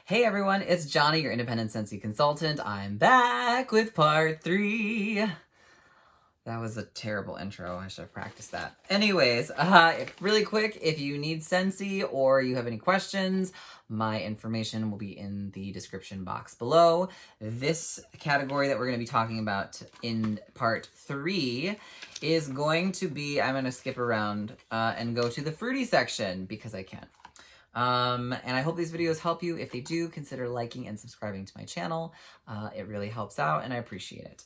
Hey everyone, it's Johnny, your independent Scentsy consultant. I'm back with part 3. That was a terrible intro. I should have practiced that. Anyways, really quick, if you need Scentsy or you have any questions, my information will be in the description box below. This category that we're going to be talking about in part 3 is going to be, I'm going to skip around and go to the fruity section because I can. And I hope these videos help you. If they do, consider liking and subscribing to my channel. It really helps out and I appreciate it.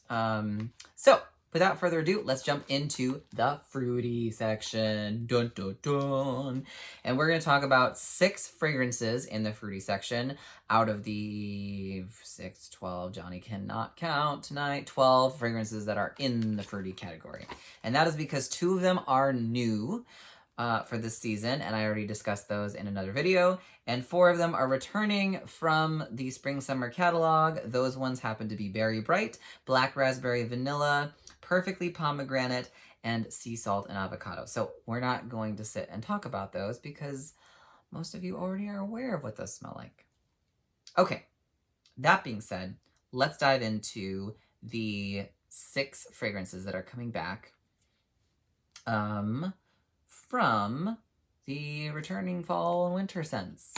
So without further ado, let's jump into the fruity section. Dun, dun, dun. And we're going to talk about 6 fragrances in the fruity section out of the 6, 12, Johnny cannot count tonight, 12 fragrances that are in the fruity category. And that is because 2 of them are new for this season, and I already discussed those in another video, and 4 of them are returning from the Spring-Summer catalog. Those ones happen to be Berry Bright, Black Raspberry Vanilla, Perfectly Pomegranate, and Sea Salt and Avocado. So we're not going to sit and talk about those because most of you already are aware of what those smell like. Okay, that being said, let's dive into the 6 fragrances that are coming back from the returning fall and winter scents.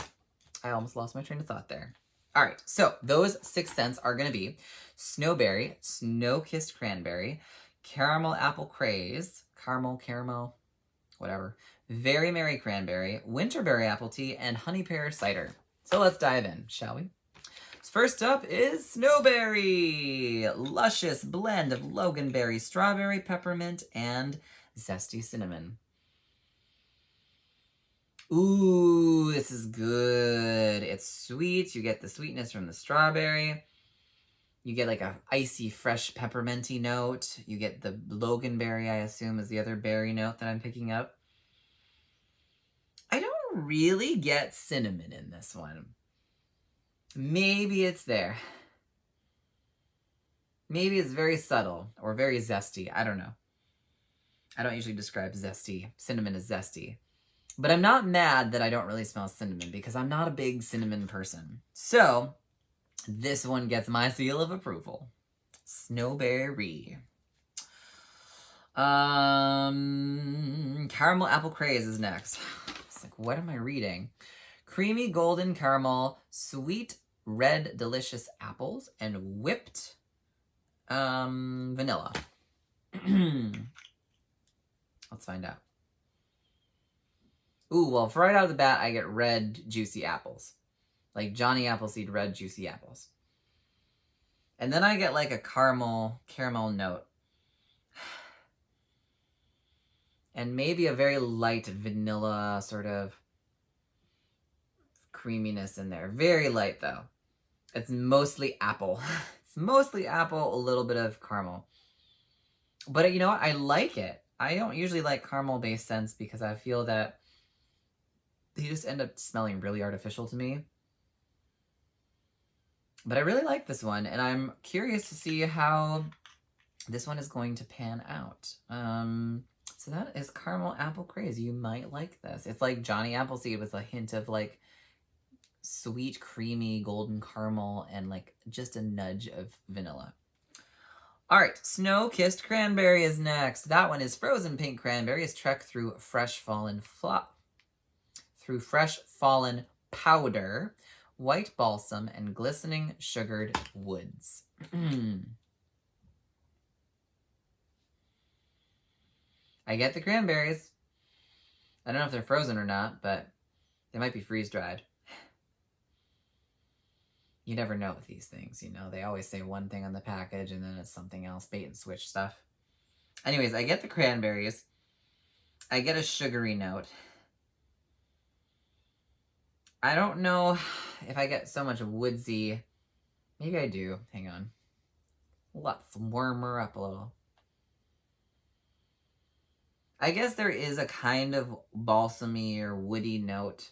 I almost lost my train of thought there. All right, so those 6 scents are going to be Snowberry, Snow-Kissed Cranberry, Caramel Apple Craze, Caramel, whatever, Very Merry Cranberry, Winterberry Apple Tea, and Honey Pear Cider. So let's dive in, shall we? First up is Snowberry, luscious blend of Loganberry, strawberry, peppermint, and zesty cinnamon. Ooh, this is good. It's sweet. You get the sweetness from the strawberry. You get like a icy, fresh pepperminty note. You get the Loganberry, I assume, is the other berry note that I'm picking up. I don't really get cinnamon in this one. Maybe it's there. Maybe it's very subtle or very zesty. I don't know. I don't usually describe cinnamon as zesty. But I'm not mad that I don't really smell cinnamon because I'm not a big cinnamon person. So this one gets my seal of approval. Snowberry. Caramel Apple Craze is next. It's like, what am I reading? Creamy golden caramel, sweet red delicious apples, and whipped vanilla. Let's find out. Ooh, well, for right out of the bat, I get red juicy apples. Like Johnny Appleseed red juicy apples. And then I get like a caramel note. And maybe a very light vanilla sort of creaminess in there. Very light though. It's mostly apple. It's mostly apple, a little bit of caramel. But you know what? I like it. I don't usually like caramel-based scents because I feel that they just end up smelling really artificial to me. But I really like this one, and I'm curious to see how this one is going to pan out. So that is Caramel Apple Craze. You might like this. It's like Johnny Appleseed with a hint of like sweet, creamy, golden caramel and like just a nudge of vanilla. All right, Snow-Kissed Cranberry is next. That one is frozen pink cranberries trek through fresh fallen powder, white balsam, and glistening sugared woods. I get the cranberries. I don't know if they're frozen or not, but they might be freeze-dried. You never know with these things, you know. They always say one thing on the package and then it's something else, bait and switch stuff. Anyways, I get the cranberries. I get a sugary note. I don't know if I get so much woodsy. Maybe I do. Hang on. Let's warm her up a little. I guess there is a kind of balsamy or woody note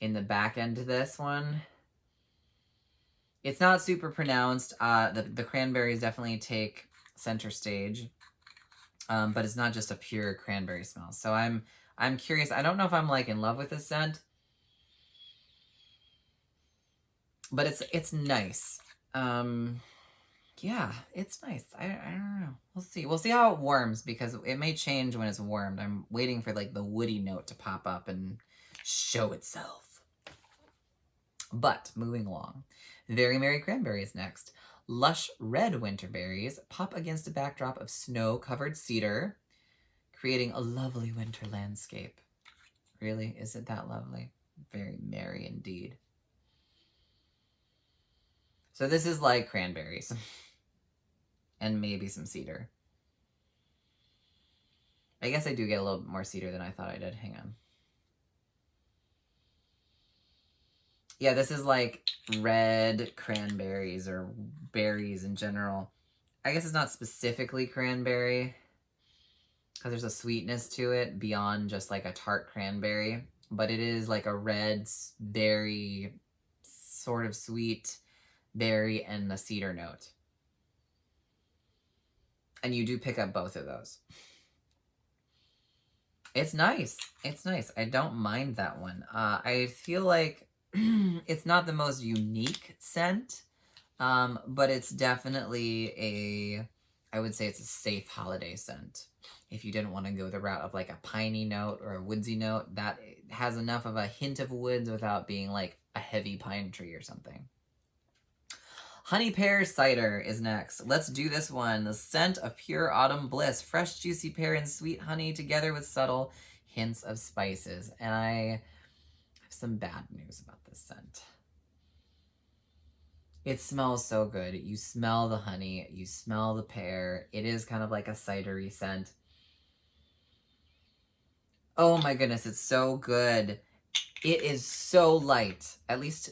in the back end to this one. It's not super pronounced. The cranberries definitely take center stage, but it's not just a pure cranberry smell. So I'm curious. I don't know if I'm like in love with this scent. But it's nice. Yeah, it's nice. I don't know. We'll see. We'll see how it warms because it may change when it's warmed. I'm waiting for like the woody note to pop up and show itself. But moving along. Very Merry Cranberry is next. Lush red winter berries pop against a backdrop of snow-covered cedar, creating a lovely winter landscape. Really? Is it that lovely? Very merry indeed. So this is like cranberries. And maybe some cedar. I guess I do get a little bit more cedar than I thought I did. Hang on. Yeah, this is like red cranberries or berries in general. I guess it's not specifically cranberry because there's a sweetness to it beyond just like a tart cranberry. But it is like a red berry, sort of sweet berry and a cedar note. And you do pick up both of those. It's nice. It's nice. I don't mind that one. I feel like it's not the most unique scent, but it's definitely I would say it's a safe holiday scent. If you didn't want to go the route of like a piney note or a woodsy note, that has enough of a hint of woods without being like a heavy pine tree or something. Honey Pear Cider is next. Let's do this one. The scent of pure autumn bliss. Fresh, juicy pear and sweet honey together with subtle hints of spices. And I have some bad news about this scent. It smells so good. You smell the honey. You smell the pear. It is kind of like a cidery scent. Oh my goodness, it's so good. It is so light. At least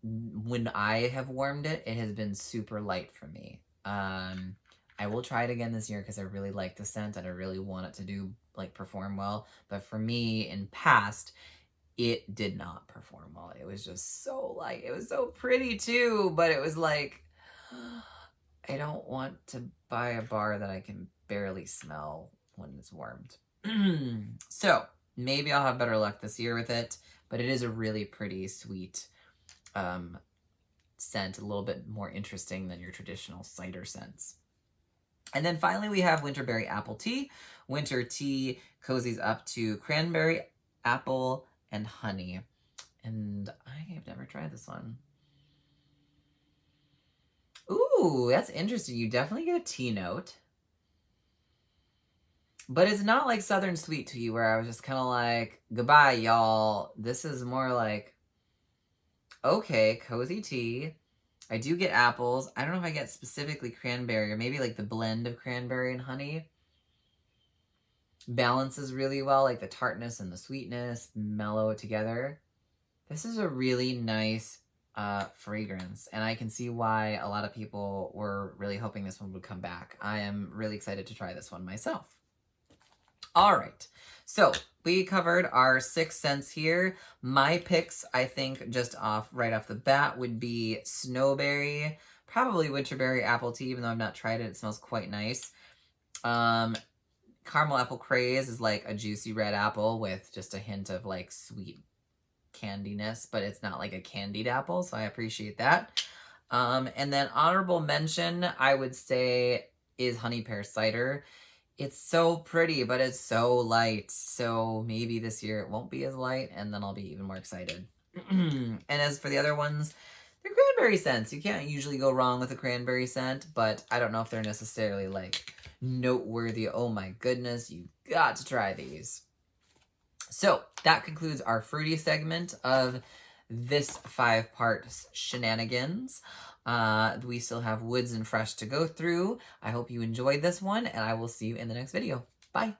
when I have warmed it, it has been super light for me. I will try it again this year because I really like the scent and I really want it to perform well. But for me, in past, it did not perform well. It was just so light. It was so pretty too, but it was like, I don't want to buy a bar that I can barely smell when it's warmed. So maybe I'll have better luck this year with it, but it is a really pretty sweet scent, a little bit more interesting than your traditional cider scents. And then finally we have Winterberry Apple Tea. Winter tea cozies up to cranberry, apple, and honey. And I have never tried this one. Ooh, that's interesting. You definitely get a tea note. But it's not like Southern Sweet Tea where I was just kind of like, goodbye, y'all. This is more like, okay, cozy tea. I do get apples. I don't know if I get specifically cranberry or maybe like the blend of cranberry and honey. Balances really well, like the tartness and the sweetness mellow together. This is a really nice fragrance, and I can see why a lot of people were really hoping this one would come back. I am really excited to try this one myself. All right, so we covered our 6 scents here. My picks, I think, just right off the bat would be Snowberry, probably Winterberry Apple Tea, even though I've not tried it. It smells quite nice. Caramel Apple Craze is like a juicy red apple with just a hint of like sweet candiness, but it's not like a candied apple, so I appreciate that. And then honorable mention, I would say, is Honey Pear Cider. It's so pretty, but it's so light. So maybe this year it won't be as light, and then I'll be even more excited. And as for the other ones, they're cranberry scents. You can't usually go wrong with a cranberry scent, but I don't know if they're necessarily like noteworthy. Oh my goodness, you got to try these. So that concludes our fruity segment of this 5-part shenanigans. We still have woods and fresh to go through. I hope you enjoyed this one, and I will see you in the next video. Bye.